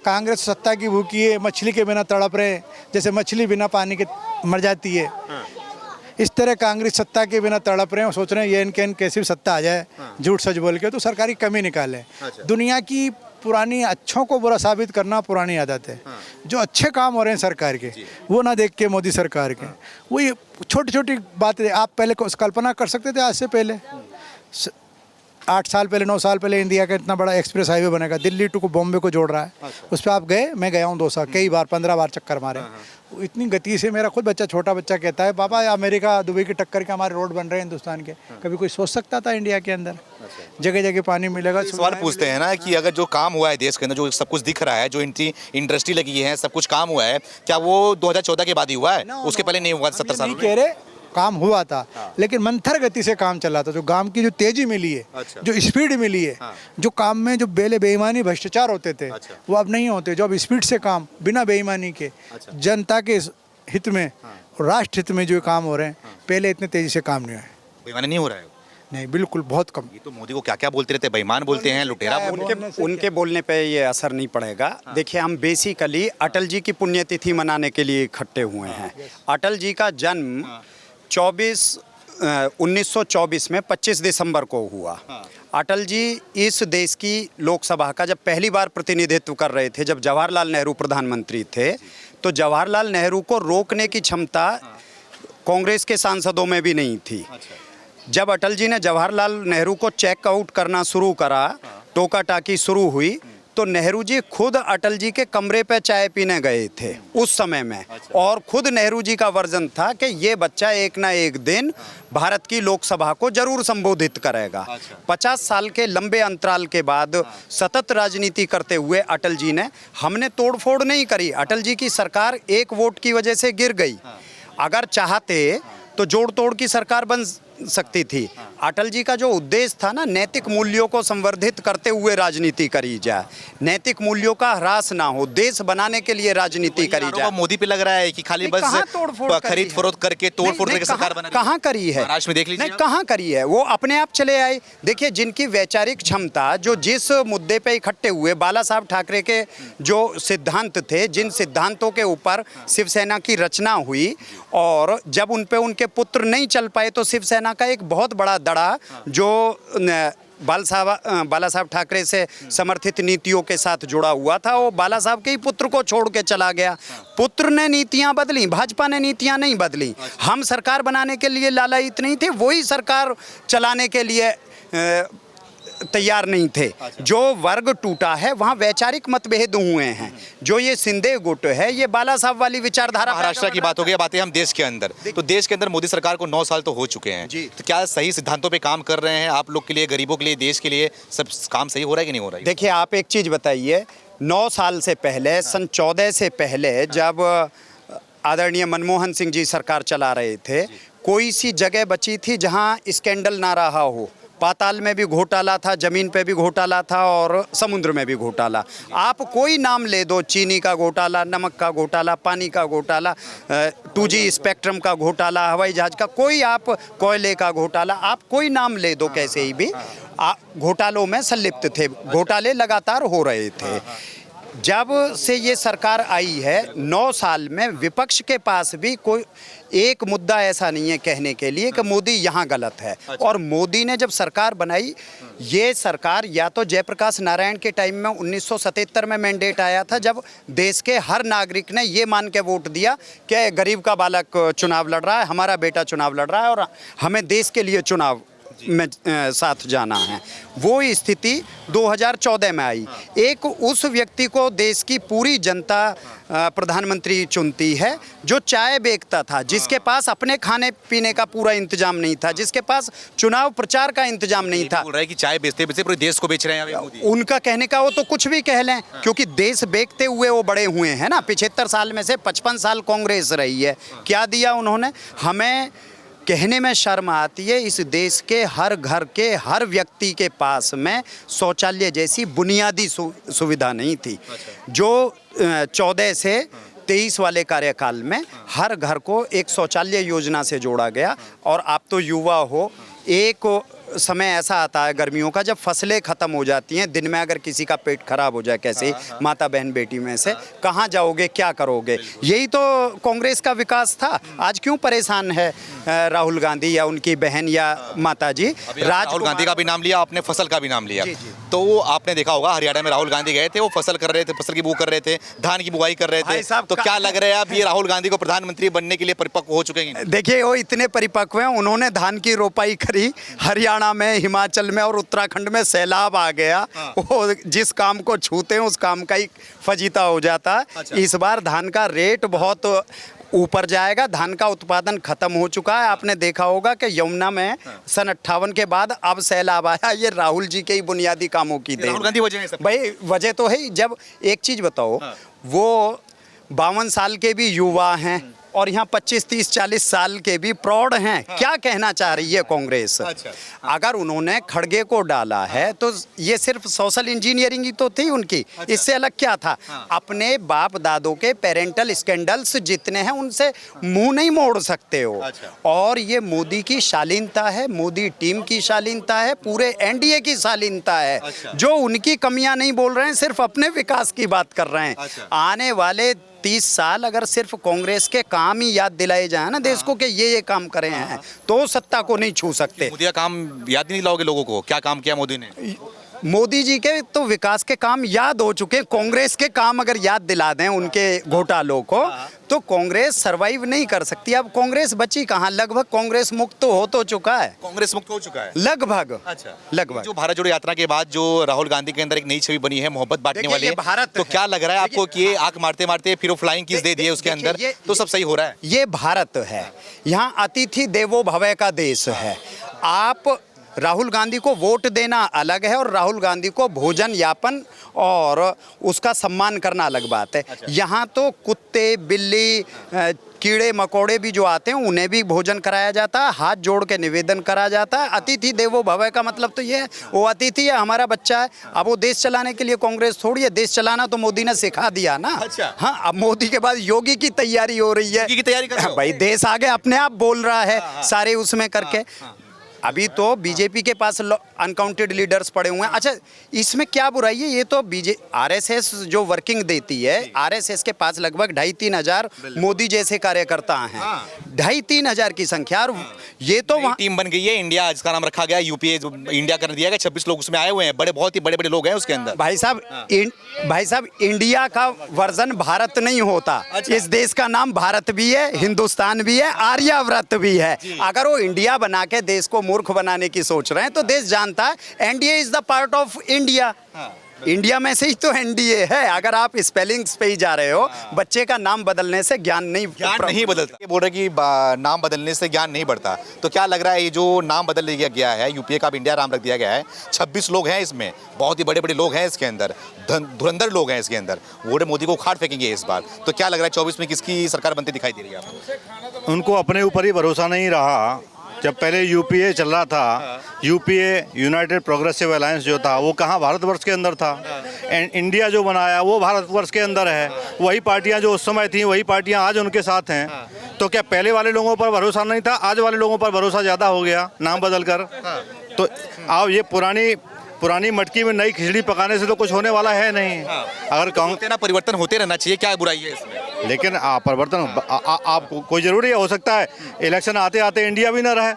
कांग्रेस सत्ता की भूखी है, मछली के बिना तड़प रहे हैं, जैसे मछली बिना पानी के मर जाती है। इस तरह कांग्रेस सत्ता के बिना तड़प रहे हैं और सोच रहे हैं ये इनके कैसी भी सत्ता आ जाए, झूठ सच बोल के तो सरकारी कमी निकाले। दुनिया की पुरानी अच्छों को बुरा साबित करना पुरानी आदत है। जो अच्छे काम हो रहे हैं सरकार के वो ना देख के मोदी सरकार के, वो ये छोटी छोटी बातें आप पहले कल्पना कर सकते थे? आज से पहले 8 साल पहले 9 साल पहले इंडिया का इतना बड़ा एक्सप्रेस हाईवे बनेगा, दिल्ली टू बॉम्बे को जोड़ रहा है। उस पर आप गए? मैं गया हूँ 2 साल, कई बार 15 बार चक्कर मारे। इतनी गति से मेरा खुद बच्चा, छोटा बच्चा कहता है पापा अमेरिका दुबई की टक्कर के हमारे रोड बन रहे हैं हिंदुस्तान के। कभी कोई सोच सकता था इंडिया के अंदर जगह जगह पानी मिलेगा? सवाल पूछते हैं ना कि अगर जो काम हुआ है देश के अंदर, जो सब कुछ दिख रहा है, जो इंडस्ट्री लगी है, सब कुछ काम हुआ है, क्या वो 2014 के बाद ही हुआ है? उसके पहले नहीं हुआ? 70 साल कह रहे काम हुआ था, लेकिन मंथर गति से काम चला था। जो काम की जो तेजी मिली है, जो स्पीड मिली है, जो काम में जो बेईमानी भ्रष्टाचार होते थे वो अब नहीं होते। जो अब स्पीड से काम बिना बेईमानी के जनता के हित में, राष्ट्र हित में जो काम हो रहे हैं, पहले इतने तेजी से काम नहीं हुआ है। बेईमानी नहीं हो रहा है? नहीं, बिल्कुल बहुत कम। ये तो मोदी को क्या क्या बोलते रहते हैं, बेईमान बोलते हैं, लुटेरा बोलते हैं। उनके बोलने पे ये असर नहीं पड़ेगा। देखिए, हम बेसिकली अटल जी की पुण्यतिथि मनाने के लिए इकट्ठे हुए हैं। अटल जी का जन्म 1924 में 25 दिसंबर को हुआ। अटल जी इस देश की लोकसभा का जब पहली बार प्रतिनिधित्व कर रहे थे, जब जवाहरलाल नेहरू प्रधानमंत्री थे, तो जवाहरलाल नेहरू को रोकने की क्षमता कांग्रेस के सांसदों में भी नहीं थी। जब अटल जी ने जवाहरलाल नेहरू को चेक आउट करना शुरू करा, टोका टाकी शुरू हुई, तो नेहरू जी खुद अटल जी के कमरे पे चाय पीने गए थे उस समय में। और खुद नेहरू जी का वर्जन था कि ये बच्चा एक ना एक दिन भारत की लोकसभा को जरूर संबोधित करेगा। 50 साल के लंबे अंतराल के बाद सतत राजनीति करते हुए अटल जी ने, हमने तोड़फोड़ नहीं करी। अटल जी की सरकार एक वोट की वजह से गिर गई। अगर चाहते तो जोड़ तोड़ की सरकार बन सकती थी। अटल जी का जो उद्देश्य था ना, नैतिक मूल्यों को संवर्धित करते हुए राजनीति करी जाए, नैतिक मूल्यों का ह्रास ना हो, देश बनाने के लिए राजनीति करी जाए। मोदी पे लग रहा है कि खाली बस खरीद फरोख्त करके तोड़-फोड़ करके सरकार बना रही है। कहाँ करी है? महाराष्ट्र में देख लीजिए। नहीं, कहाँ करी है? वो अपने आप चले आए। देखिए, जिनकी वैचारिक क्षमता, जो जिस मुद्दे पे इकट्ठे हुए, बाला साहब ठाकरे के जो सिद्धांत थे, जिन सिद्धांतों के ऊपर शिवसेना की रचना हुई, और जब उन पे उनके पुत्र नहीं चल पाए तो शिवसेना का एक बहुत बड़ा दड़ा जो बाला साहब ठाकरे से समर्थित नीतियों के साथ जुड़ा हुआ था, वो बाला साहब के ही पुत्र को छोड़ के चला गया। पुत्र ने नीतियां बदली, भाजपा ने नीतियां नहीं बदली। हम सरकार बनाने के लिए लालायित नहीं थे, वही सरकार चलाने के लिए तैयार नहीं थे। जो वर्ग टूटा है वहाँ वैचारिक मतभेद हुए हैं। जो ये सिंधे गुट है, ये बाला साहब वाली विचारधारा। महाराष्ट्र की बात हो गई, बातें हम देश के अंदर। तो देश के अंदर मोदी सरकार को 9 साल तो हो चुके हैं, तो क्या सही सिद्धांतों पे काम कर रहे हैं? आप लोग के लिए, गरीबों के लिए, देश के लिए सब काम सही हो रहा है कि नहीं हो रहा है? देखिए, आप एक चीज़ बताइए, 9 साल से पहले, सन 14 से पहले, जब आदरणीय मनमोहन सिंह जी सरकार चला रहे थे, कोई सी जगह बची थी जहाँ स्कैंडल ना रहा हो? पाताल में भी घोटाला था, जमीन पे भी घोटाला था, और समुद्र में भी घोटाला। आप कोई नाम ले दो, चीनी का घोटाला, नमक का घोटाला, पानी का घोटाला, 2G स्पेक्ट्रम का घोटाला, हवाई जहाज का, कोई आप कोयले का घोटाला, आप कोई नाम ले दो, कैसे ही भी घोटालों में संलिप्त थे। घोटाले लगातार हो रहे थे। जब से ये सरकार आई है, 9 साल में विपक्ष के पास भी कोई एक मुद्दा ऐसा नहीं है कहने के लिए कि मोदी यहाँ गलत है। और मोदी ने जब सरकार बनाई, ये सरकार या तो जयप्रकाश नारायण के टाइम में 1977 में मैंडेट आया था, जब देश के हर नागरिक ने ये मान के वोट दिया कि गरीब का बालक चुनाव लड़ रहा है, हमारा बेटा चुनाव लड़ रहा है और हमें देश के लिए चुनाव में साथ जाना है। वो स्थिति 2014 में आई। एक उस व्यक्ति को देश की पूरी जनता प्रधानमंत्री चुनती है जो चाय बेचता था, जिसके पास अपने खाने पीने का पूरा इंतजाम नहीं था, जिसके पास चुनाव प्रचार का इंतजाम नहीं था। बोल रहा है कि चाय बेचते बेचते पूरे देश को बेच रहे हैं मोदी। उनका कहने का वो तो कुछ भी कह लें, क्योंकि देश बेचते हुए वो बड़े हुए हैं ना। 75 साल में से 55 साल कांग्रेस रही है। क्या दिया उन्होंने? हमें कहने में शर्म आती है, इस देश के हर घर के हर व्यक्ति के पास में शौचालय जैसी बुनियादी सुविधा नहीं थी। जो 14 से 23 वाले कार्यकाल में हर घर को एक शौचालय योजना से जोड़ा गया। और आप तो युवा हो, एक समय ऐसा आता है गर्मियों का जब फसलें ख़त्म हो जाती हैं, दिन में अगर किसी का पेट खराब हो जाए, कैसे ही माता बहन बेटी में से कहाँ जाओगे, क्या करोगे? यही तो कांग्रेस का विकास था। आज क्यों परेशान है राहुल गांधी या उनकी बहन या माता जी? राहुल गांधी का भी नाम लिया आपने, फसल का भी नाम लिया, तो वो आपने देखा होगा हरियाणा में राहुल गांधी गए थे, वो फसल कर रहे थे, फसल की बुआई कर रहे थे, धान की बुआई कर रहे थे। तो क्या लग रहा है अब ये राहुल गांधी को प्रधानमंत्री बनने के लिए परिपक्व हो चुके हैं? देखिए वो इतने परिपक्व हैं, उन्होंने धान की रोपाई करी, हरियाणा में, हिमाचल में और उत्तराखंड में सैलाब आ गया। वो जिस काम को छूते हैं उस काम का ही फजीता हो जाता है। इस बार धान का रेट बहुत ऊपर जाएगा, धान का उत्पादन खत्म हो चुका है। आपने देखा होगा कि यमुना में सन 58 के बाद अब सैलाब आया, ये राहुल जी के ही बुनियादी कामों की देन। राहुल गांधी वजह है सब। भाई वजह तो है ही। जब एक चीज बताओ, वो 52 साल के भी युवा हैं और यहाँ 25, 30, 40 साल के भी प्रौढ़ हैं। क्या कहना चाह रही है कांग्रेस? अगर उन्होंने खड़गे को डाला है तो ये सिर्फ सोशल इंजीनियरिंग ही तो थी उनकी, इससे अलग क्या था? अपने बाप दादों के पेरेंटल स्कैंडल्स जितने हैं उनसे मुंह नहीं मोड़ सकते हो। और ये मोदी की शालीनता है, मोदी टीम की शालीनता है, पूरे एनडीए की शालीनता है, जो उनकी कमियां नहीं बोल रहे हैं, सिर्फ अपने विकास की बात कर रहे हैं। आने वाले 30 साल अगर सिर्फ कांग्रेस के काम ही याद दिलाए जाए ना देश को कि ये काम करे हैं, तो सत्ता को नहीं छू सकते। मोदी का काम याद नहीं लाओगे लोगों को? क्या काम किया मोदी ने? मोदी जी के तो विकास के काम याद हो चुके, कांग्रेस के काम अगर याद दिला दें उनके घोटालों को तो कांग्रेस सरवाइव नहीं कर सकती। अब कांग्रेस बची कहाँ? लगभग कांग्रेस मुक्त तो हो तो चुका है। कांग्रेस मुक्त हो चुका है लगभग। अच्छा, लगभग। जो भारत जोड़ो यात्रा के बाद जो राहुल गांधी के अंदर एक नई छवि बनी है, मोहब्बत बांटने वाली, भारत तो क्या लग रहा है आपको कि ये आंख मारते मारते फिर वो फ्लाइंग किस दे दिए उसके अंदर, तो सब सही हो रहा है? ये भारत है, यहाँ अतिथि देवो भव का देश है। आप राहुल गांधी को वोट देना अलग है और राहुल गांधी को भोजन यापन और उसका सम्मान करना अलग बात है। यहाँ तो कुत्ते, बिल्ली, कीड़े मकोड़े भी जो आते हैं उन्हें भी भोजन कराया जाता है, हाथ जोड़ के निवेदन करा जाता है। अतिथि देवो भव का मतलब तो ये है, वो अतिथि है, हमारा बच्चा है। अब वो देश चलाने के लिए कांग्रेस थोड़ी है, देश चलाना तो मोदी ने सिखा दिया ना। हाँ, अब मोदी के बाद योगी की तैयारी हो रही है। योगी की तैयारी कर रहे हो? भाई देश आगे अपने आप बोल रहा है सारे उसमें करके। अभी तो बीजेपी के पास अनकाउंटेड लीडर्स पड़े हुए हैं। अच्छा, इसमें क्या बुराई है? ये तो आरएसएस जो वर्किंग देती है, आरएसएस के पास लगभग 2,500-3 हजार मोदी जैसे कार्यकर्ता हैं। 2,500-3 हजार की संख्या। और ये तो वहाँ टीम बन गई है इंडिया, जिसका नाम रखा गया यूपीए, इंडिया कर दिया गया। 26 लोग उसमें आए हुए हैं, बहुत ही बड़े बड़े लोग हैं उसके अंदर। भाई साहब इंडिया का वर्जन भारत नहीं होता। इस देश का नाम भारत भी है, हिंदुस्तान भी है, आर्याव्रत भी है। अगर वो इंडिया बना के देश को मूर्ख बनाने की सोच रहे हैं तो देश जानता है NDA is the part of India. India में से ही तो एनडीए है। अगर आप स्पेलिंग्स पे ही जा रहे हो, बच्चे का नाम बदलने से ज्ञान नहीं बदलता। ये बोल रहे कि नाम बदलने से ज्ञान नहीं बढ़ता, तो क्या लग रहा है ये जो नाम बदल दिया गया है, यूपीए का इंडिया नाम रख दिया गया है, 26 लोग हैं इसमें, बहुत ही बड़े बड़े लोग हैं इसके अंदर, धुरंधर लोग हैं इसके अंदर, वो मोदी को उखाड़ फेंकेंगे इस बार। तो क्या लग रहा है 24 में किसकी सरकार बनती दिखाई दे रही है आपको? उनको अपने ऊपर ही भरोसा नहीं रहा। जब पहले यूपीए चल रहा था, यूपीए यूनाइटेड प्रोग्रेसिव अलायंस जो था वो कहाँ भारतवर्ष के अंदर था। एंड इंडिया जो बनाया वो भारतवर्ष के अंदर है। वही पार्टियां जो उस समय थी वही पार्टियां आज उनके साथ हैं। तो क्या पहले वाले लोगों पर भरोसा नहीं था, आज वाले लोगों पर भरोसा ज़्यादा हो गया नाम बदल कर? तो अब ये पुरानी मटकी में नई खिचड़ी पकाने से तो कुछ होने वाला है नहीं। अगर परिवर्तन होते रहना चाहिए, क्या बुराई है इसमें? लेकिन परिवर्तन आप कोई ज़रूरी हो सकता है इलेक्शन आते आते इंडिया भी ना रहे।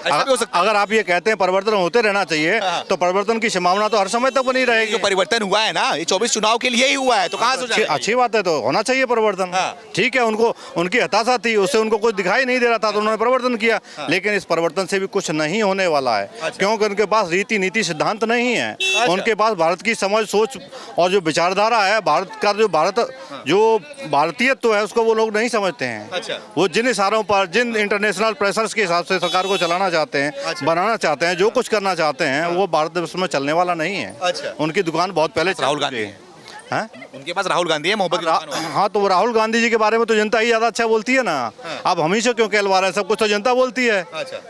अगर आप ये कहते हैं परिवर्तन होते रहना चाहिए तो परिवर्तन की संभावना तो हर समय तक बनी रहेगी। जो परिवर्तन हुआ है ना, ये 24 चुनाव के लिए ही हुआ है, तो कहाँ से? अच्छी बात है, तो होना चाहिए परिवर्तन। ठीक है, उनको उनकी हताशा थी, उससे उनको कुछ दिखाई नहीं दे रहा था तो उन्होंने परिवर्तन किया। लेकिन इस परिवर्तन से भी कुछ नहीं होने वाला है, क्योंकि उनके पास रीति नीति सिद्धांत नहीं है। उनके पास भारत की समझ, सोच और जो विचारधारा है, भारत का जो भारतीयत्व है उसको वो लोग नहीं समझते हैं। वो जिन इशारों पर, जिन इंटरनेशनल प्रेशर्स के हिसाब से सरकार को चलाना चाहते हैं, बनाना चाहते हैं, जो कुछ करना चाहते हैं, वो भारत देश में चलने वाला नहीं है। उनकी दुकान बहुत पहले राहुल गांधी है, उनके पास राहुल गांधी है, मोहब्बत। हाँ, तो राहुल गांधी जी के बारे में तो जनता ही ज्यादा अच्छा बोलती है ना। अब हमेशा क्यों कहलवा रहे हैं? सब कुछ तो जनता बोलती है।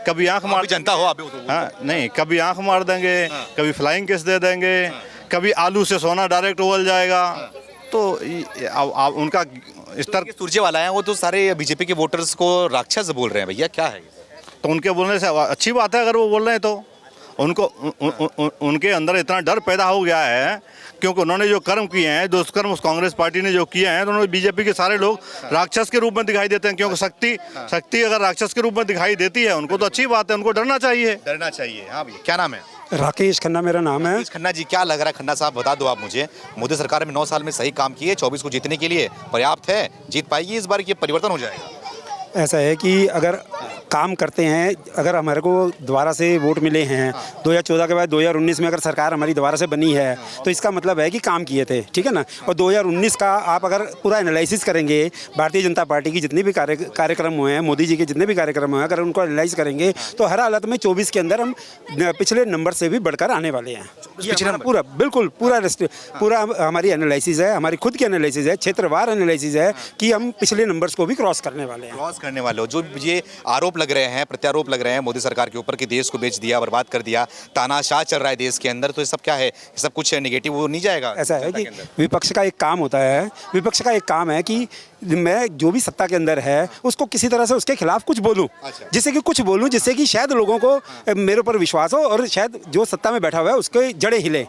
कभी आंख मार, जनता हो आप? हाँ, नहीं, कभी आंख मार देंगे, कभी फ्लाइंग किस दे देंगे, कभी आलू से सोना डायरेक्ट उबल जाएगा। तो उनका स्तर सुरजेवाला है, वो तो सारे बीजेपी के वोटर्स को राक्षस बोल रहे हैं। भैया क्या है? तो उनके बोलने से अच्छी बात है अगर वो बोल रहे हैं तो। उनको उनके अंदर इतना डर पैदा हो गया है क्योंकि उन्होंने जो कर्म किए हैं, दुष्कर्म उस कांग्रेस पार्टी ने जो किए हैं, तो उन्होंने बीजेपी के सारे लोग राक्षस के रूप में दिखाई देते हैं। क्योंकि शक्ति अगर राक्षस के रूप में दिखाई देती है उनको, तो अच्छी बात है, उनको डरना चाहिए। डरना चाहिए। हाँ भैया, क्या नाम है? राकेश खन्ना मेरा नाम है। राकेश खन्ना जी, क्या लग रहा है? खन्ना साहब बता दो आप मुझे, मोदी सरकार में 9 साल में सही काम किए, 24 को जीतने के लिए पर्याप्त है? जीत पाएगी इस बार कि परिवर्तन हो जाएगा? ऐसा है कि अगर काम करते हैं, अगर हमारे को दोबारा से वोट मिले हैं 2014 के बाद 2019 में अगर सरकार हमारी दोबारा से बनी है तो इसका मतलब है कि काम किए थे, ठीक है ना। और 2019 का आप अगर पूरा एनालिसिस करेंगे, भारतीय जनता पार्टी की जितने भी कार्यक्रम हुए हैं, मोदी जी के जितने भी कार्यक्रम हुए हैं, अगर उनको एनालाइज करेंगे तो हर हालत में 24 के अंदर हम पिछले नंबर से भी बढ़कर आने वाले हैं। पूरा बिल्कुल पूरा हमारी एनालिसिस है, हमारी खुद की एनालिसिस है, क्षेत्रवार एनालिसिस है कि हम पिछले नंबर्स को भी क्रॉस करने वाले हैं। क्रॉस करने वाले हो। जो ये आरोप लग रहे हैं, प्रत्यारोप लग रहे हैं मोदी सरकार के ऊपर कि देश को बेच दिया, बर्बाद कर दिया, तानाशाह चल रहा है देश के अंदर, तो ये सब क्या है? ये सब कुछ नेगेटिव वो नहीं जाएगा? ऐसा है कि विपक्ष का एक काम होता है, विपक्ष का एक काम है कि मैं जो भी सत्ता के अंदर है उसको किसी तरह से उसके खिलाफ कुछ बोलूं, जिससे कि कुछ बोलूं जिससे कि शायद लोगों को मेरे ऊपर विश्वास हो और शायद जो सत्ता में बैठा हुआ है उसके जड़ें हिले।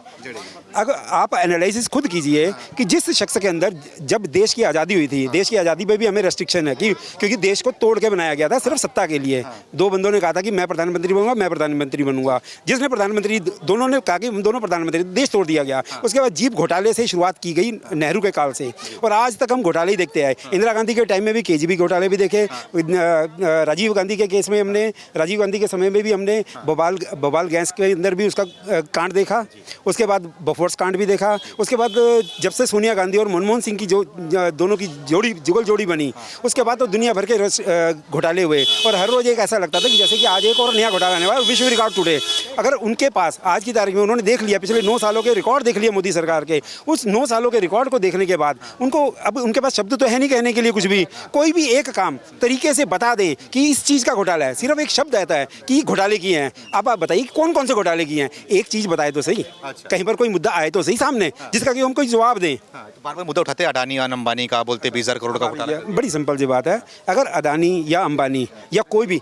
अगर आप एनालिसिस खुद कीजिए कि जिस शख्स के अंदर जब देश की आज़ादी हुई थी, देश की आज़ादी में भी हमें रेस्ट्रिक्शन है कि क्योंकि देश को तोड़ के बनाया गया था सिर्फ सत्ता के लिए। दो बंदों ने कहा था कि मैं प्रधानमंत्री बनूंगा, मैं प्रधानमंत्री बनूंगा। जिसने प्रधानमंत्री, दोनों ने कहा कि हम दोनों प्रधानमंत्री, देश तोड़ दिया गया। उसके बाद जीप घोटाले से शुरुआत की गई नेहरू के काल से, और आज तक हम घोटाले ही देखते आए। इंदिरा गांधी के टाइम में भी केजीबी घोटाले भी देखे, राजीव गांधी के केस में हमने, राजीव गांधी के समय में भी हमने भोपाल गैस के अंदर भी उसका कांड देखा, उसके बाद बफोर्स कांड भी देखा। उसके बाद जब से सोनिया गांधी और मनमोहन सिंह की जो दोनों की जुगल जोड़ी बनी, उसके बाद तो दुनिया भर के घोटाले हुए और हर रोज एक ऐसा लगता था कि जैसे कि आज एक और नया घोटाला आने वाला, विश्व रिकॉर्ड टुडे। अगर उनके पास आज की तारीख में उन्होंने देख लिया, पिछले 9 सालों के रिकॉर्ड देख लिया मोदी सरकार के, उस 9 सालों के रिकॉर्ड को देखने के बाद उनको अब उनके पास शब्द तो है नहीं कहने के लिए कुछ भी। कोई भी एक काम तरीके से बता दें कि इस चीज़ का घोटाला है, सिर्फ एक शब्द आता है कि घोटाले किए हैं। अब आप बताइए कौन कौन से घोटाले किए हैं, एक चीज़ बताए तो सही, कहीं पर कोई मुद्दा आए तो सही सामने जिसका कि हम कोई जवाब दें। तो बार बार मुद्दा उठाते हैं अडानी और अंबानी का, बोलते 20,000 करोड़ का घोटाला। बड़ी सिंपल सी बात है, अगर अडानी या अंबानी या कोई भी,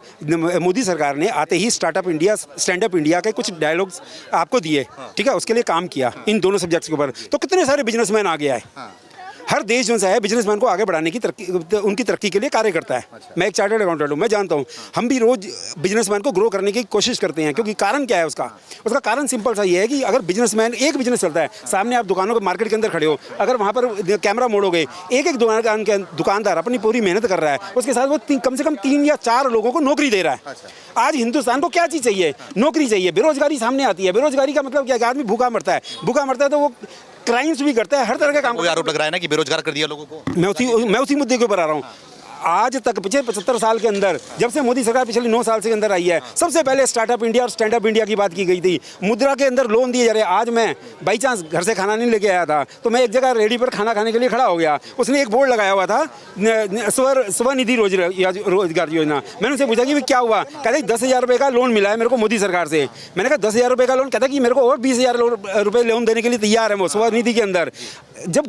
मोदी सरकार ने आते ही startup India, stand up India के कुछ डायलॉग्स आपको दिए, ठीक है, उसके लिए काम किया इन दोनों सब्जेक्ट्स के ऊपर, तो कितने सारे बिजनेसमैन आ गया है। हर देश जो सा है बिजनेसमैन को आगे बढ़ाने की उनकी तरक्की के लिए कार्य करता है। मैं एक चार्टर्ड अकाउंटेंट हूँ, मैं जानता हूँ, हम भी रोज बिजनेसमैन को ग्रो करने की कोशिश करते हैं। क्योंकि कारण क्या है उसका कारण सिंपल सा ये है कि अगर बिजनेसमैन, एक बिजनेस चलता है, सामने आप दुकानों के मार्केट के अंदर खड़े हो, अगर वहाँ पर कैमरा मोड़ोगे, एक एक दुकानदार अपनी पूरी मेहनत कर रहा है, उसके साथ वो कम से कम 3 या 4 लोगों को नौकरी दे रहा है। आज हिंदुस्तान को क्या चीज़ चाहिए? नौकरी चाहिए। बेरोजगारी सामने आती है। बेरोजगारी का मतलब क्या है? आदमी भूखा मरता है तो वो क्राइम्स भी करता है, हर तरह का काम। कोई आरोप लग रहा है ना कि बेरोजगार कर दिया लोगों को। मैं उसी मुद्दे के ऊपर आ रहा हूँ। आज तक पिछले 75 साल के अंदर, जब से मोदी सरकार पिछले 9 साल से अंदर आई है, सबसे पहले स्टार्टअप इंडिया और स्टैंड अप इंडिया की बात की गई थी। मुद्रा के अंदर लोन दिए जा रहे हैं। आज मैं बाई चांस घर से खाना नहीं लेके आया था, तो मैं एक जगह रेडी पर खाना खाने के लिए खड़ा हो गया। उसने एक बोर्ड लगाया हुआ था, स्वनिधि रोजगार योजना। मैंने उनसे पूछा कि क्या हुआ? कहते 10,000 रुपये का लोन मिला है मेरे को मोदी सरकार से। मैंने कहा 10,000 रुपये का लोन? कहता कि मेरे को और 20,000 रुपये लोन देने के लिए तैयार है वो स्वनिधि के अंदर। जब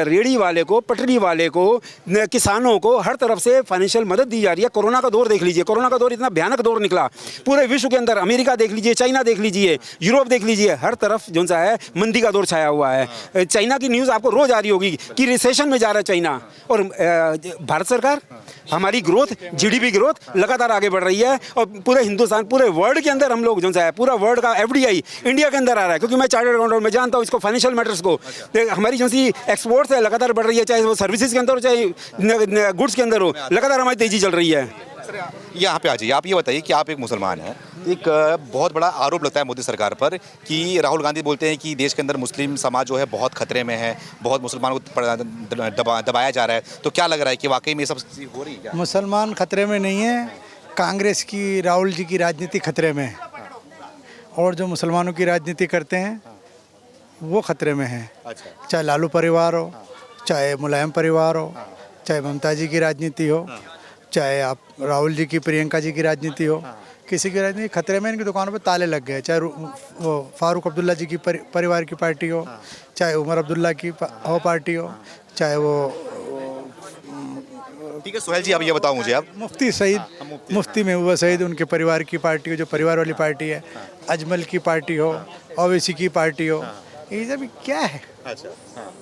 रेडी वाले को, पटरी वाले को, किसानों को हर तरफ से फाइनेंशियल मदद दी जा रही है। कोरोना का दौर देख लीजिए, कोरोना का दौर इतना भयानक दौर निकला पूरे विश्व के अंदर। अमेरिका देख लीजिए, चाइना देख लीजिए, यूरोप देख लीजिए, हर तरफ जो सा है मंदी का दौर छाया हुआ है। चाइना की न्यूज़ आपको रोज आ रही होगी कि रिसेशन में जा रहा है चाइना। और भारत सरकार, हमारी ग्रोथ, जीडीपी ग्रोथ लगातार आगे बढ़ रही है। और पूरे हिंदुस्तान, पूरे वर्ल्ड के अंदर हम लोग जो है, पूरा वर्ल्ड का एफडीआई इंडिया के अंदर आ रहा है। क्योंकि मैं चार्टर्ड अकाउंटेंट, मैं जानता हूँ इसको, फाइनेंशियल मैटर्स को। हमारी जो सी एक्सपोर्ट्स है लगातार बढ़ रही है, चाहे वो सर्विसेज के अंदर हो, चाहे गुड्स के अंदर हो, लगातार हमारी तेजी चल रही है। यहाँ पे आ जाइए। आप ये बताइए कि आप एक मुसलमान हैं, एक बहुत बड़ा आरोप लगता है मोदी सरकार पर कि राहुल गांधी बोलते हैं कि देश के अंदर मुस्लिम समाज जो है बहुत खतरे में है, बहुत मुसलमानों को दबाया जा रहा है। तो क्या लग रहा है कि वाकई में ये सब हो रही है क्या? मुसलमान खतरे में नहीं है, कांग्रेस की, राहुल जी की राजनीति खतरे में है, और जो मुसलमानों की राजनीति करते हैं वो खतरे में है। अच्छा। चाहे लालू परिवार हो, चाहे मुलायम परिवार हो, चाहे ममता जी की राजनीति हो, चाहे आप राहुल जी की, प्रियंका जी की राजनीति हो, किसी की राजनीति खतरे में। इनकी दुकानों पे ताले लग गए। चाहे वो फारूक अब्दुल्ला जी की परिवार की पार्टी हो, चाहे उमर अब्दुल्ला की पार्टी हो, चाहे वो ठीक है सोहेल जी, अब ये बताओ मुझे अब मुफ्ती सईद, मुफ्ती महबूबा सईद, उनके परिवार की पार्टी हो, जो परिवार वाली पार्टी है, अजमल की पार्टी हो, ओवैसी की पार्टी हो, ये सब क्या है? अच्छा, हाँ,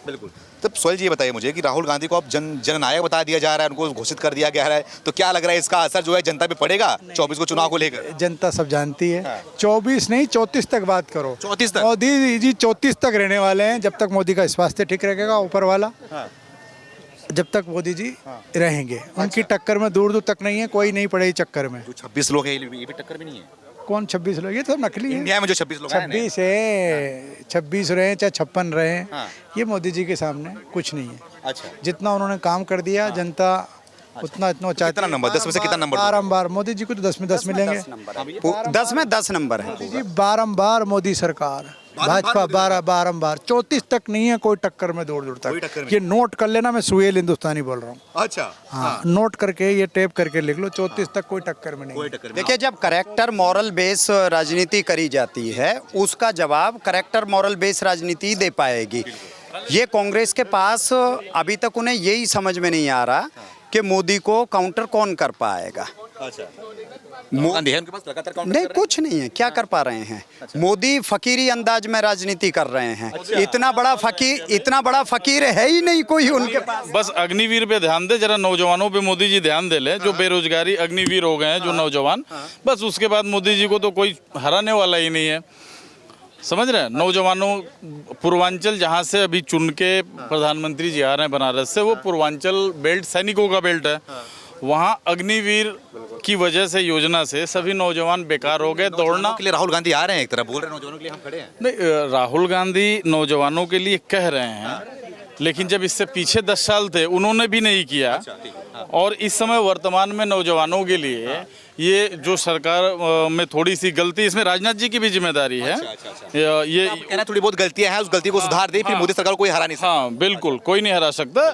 बिल्कुल। तब सोहेल जी ये बताइए मुझे कि राहुल गांधी को अब जननायक बता दिया जा रहा है, उनको घोषित कर दिया गया है, तो क्या लग रहा है इसका असर जो है जनता पे पड़ेगा 24 को चुनाव को लेकर? जनता सब जानती है। 24 नहीं 34 तक बात करो। 34 तक? मोदी जी 34 तक रहने वाले हैं, जब तक मोदी का स्वास्थ्य ठीक रहेगा ऊपर वाला, जब तक मोदी जी रहेंगे। उनकी टक्कर में दूर दूर तक नहीं है, कोई नहीं पड़ेगी चक्कर में। जो 26 लोग हैं ये भी टक्कर भी नहीं है? कौन 26 लोग? ये तो नकली है। इंडिया में जो 26 लोग हैं 26 है, 26 रहे चाहे 56 रहे, हाँ। ये मोदी जी के सामने कुछ नहीं है। अच्छा, जितना उन्होंने काम कर दिया जनता उतना इतना चाहती कितना है। नंबर? 10 में से कितना नंबर दोगे? बारंबार मोदी जी को तो 10 में 10 मिलेंगे। 10 में 10 नंबर है। जी बारंबार मोदी सरकार, भाजपा बारंबार 34 तक नहीं है कोई टक्कर में दूर दूर कोई टक्कर तक। में ये नोट कर लेना, मैं सुहेल हिंदुस्तानी बोल रहा हूँ। अच्छा, हाँ, नोट करके ये टेप करके लिख लो, 34 तक कोई टक्कर में नहीं कोई है। टक्कर नहीं। देखिए, जब करेक्टर मॉरल बेस राजनीति करी जाती है, उसका जवाब करेक्टर मॉरल बेस राजनीति दे पाएगी। ये कांग्रेस के पास अभी तक उन्हें यही समझ में नहीं आ रहा कि मोदी को काउंटर कौन कर पाएगा। अच्छा, गांधी है उनके पास लगातार काउंटर नहीं, कर रहे हैं? कुछ नहीं है, क्या कर पा रहे हैं। मोदी फकीरी अंदाज में राजनीति कर रहे हैं। इतना बड़ा फकीर है ही नहीं कोई उनके पास। बस अग्निवीर पे ध्यान दे जरा, नौजवानों पे मोदी जी ध्यान दे ले, जो बेरोजगारी अग्निवीर हो गए हैं जो नौजवान, बस उसके बाद मोदी जी को तो कोई हराने वाला ही नहीं है। समझ रहे हैं? नौजवानों, पूर्वांचल जहाँ से अभी चुन के प्रधानमंत्री जी आ रहे हैं बनारस से, वो पूर्वांचल बेल्ट सैनिकों का बेल्ट है। वहाँ अग्निवीर की वजह से, योजना से सभी नौजवान बेकार हो गए। दौड़ना के लिए राहुल गांधी आ रहे हैं, एक तरह बोल रहे हैं नौजवानों के लिए हम खड़े हैं। नहीं, राहुल गांधी नौजवानों के लिए कह रहे हैं, लेकिन जब इससे पीछे 10 साल थे उन्होंने भी नहीं किया। और इस समय वर्तमान में नौजवानों के लिए ये जो सरकार में थोड़ी सी गलती, इसमें राजनाथ जी की भी जिम्मेदारी है। ये कहना थोड़ी बहुत गलतियां हैं, उस गलती को सुधार दे, फिर मोदी सरकार को कोई हरा नहीं सकता। हाँ बिल्कुल, कोई नहीं हरा सकता।